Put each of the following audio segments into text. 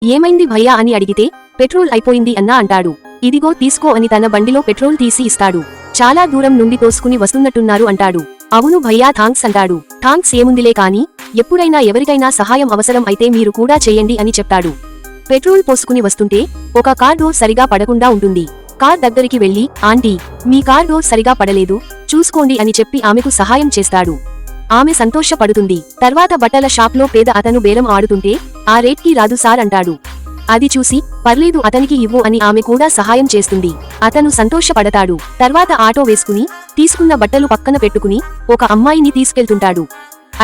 ఏమైంది భయ్యా అని అడిగితే పెట్రోల్ అయిపోయింది అన్నా అంటాడు. ఇదిగో తీసుకో అని తన బండిలో పెట్రోల్ తీసి ఇస్తాడు. చాలా దూరం నుండి తోసుకుని వస్తున్నట్టున్నారు అంటాడు. అవును భయ్యా థాంక్స్ అంటాడు. థాంక్స్ ఏముందిలే కాని ఎప్పుడైనా ఎవరికైనా సహాయం అవసరం అయితే మీరు కూడా చేయండి అని చెప్తాడు. పెట్రోల్ పోసుకుని వస్తుంటే ఒక కార్ డోర్ సరిగా పడకుండా ఉంటుంది. కార్ దగ్గరికి వెళ్లి ఆంటీ మీ కార్ డోర్ సరిగా పడలేదు చూసుకోండి అని చెప్పి ఆమెకు సహాయం చేస్తాడు. ఆమె సంతోషపడుతుంది. తర్వాత బట్టల షాప్లో పేద అతను బేరం ఆడుతుంటే ఆ రేట్కి రాదు సార్ అంటాడు. అది చూసి పర్లేదు అతనికి ఇవ్వు అని ఆమె కూడా సహాయం చేస్తుంది. అతను సంతోషపడతాడు. తర్వాత ఆటో వేసుకుని తీసుకున్న బట్టలు పక్కన పెట్టుకుని ఒక అమ్మాయిని తీసుకెళ్తుంటాడు.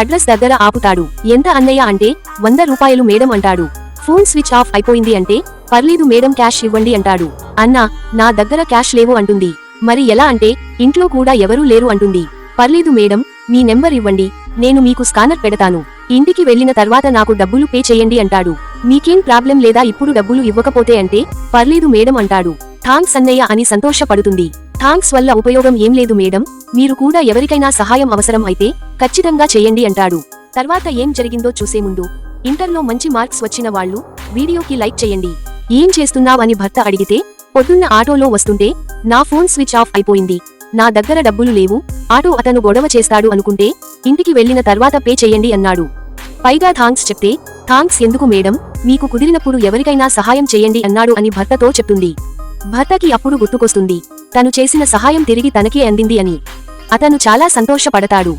అడ్రస్ దగ్గర ఆపుతాడు. ఎంత అన్నయ్య అంటే 100 రూపాయలు మేడం అంటాడు. ఫోన్ స్విచ్ ఆఫ్ అయిపోయింది అంటే పర్లేదు మేడం క్యాష్ ఇవ్వండి అంటాడు. అన్నా నా దగ్గర క్యాష్ లేవు అంటుంది. మరి ఎలా అంటే ఇంట్లో కూడా ఎవరూ లేరు అంటుంది. పర్లేదు మేడం మీ నెంబర్ ఇవ్వండి నేను మీకు స్కానర్ పెడతాను. ఇంటికి వెళ్లిన తర్వాత నాకు డబ్బులు పే చేయండి అంటాడు. మీకేం ప్రాబ్లం లేదా ఇప్పుడు డబ్బులు ఇవ్వకపోతే అంటే పర్లేదు మేడం అంటాడు. థాంక్స్ అన్నయ్య అని సంతోషపడుతుంది. థాంక్స్ వల్ల ఉపయోగం ఏం లేదు మేడం మీరు కూడా ఎవరికైనా సహాయం అవసరం అయితే ఖచ్చితంగా చేయండి అంటాడు. తర్వాత ఏం జరిగిందో చూసే ముందు ఇంటర్లో మంచి మార్క్స్ వచ్చిన వాళ్ళు వీడియోకి లైక్ చేయండి. ఏం చేస్తున్నావ్ అని భర్త అడిగితే పొద్దున్న ఆటోలో వస్తుంటే నా ఫోన్ స్విచ్ ఆఫ్ అయిపోయింది నా దగ్గర డబ్బులు లేవు ఆటో అతను గొడవ చేస్తాడు అనుకుంటే ఇంటికి వెళ్లిన తర్వాత పే చేయండి అన్నాడు. పైగా థాంక్స్ చెప్తే థాంక్స్ ఎందుకు మేడం మీకు కుదిరినప్పుడు ఎవరికైనా సహాయం చేయండి అన్నాడు అని భర్తతో చెప్తుంది. భర్తకి అప్పుడు గుర్తుకొస్తుంది తను చేసిన సహాయం తిరిగి తనకే అందింది అని. అతను చాలా సంతోషపడతాడు.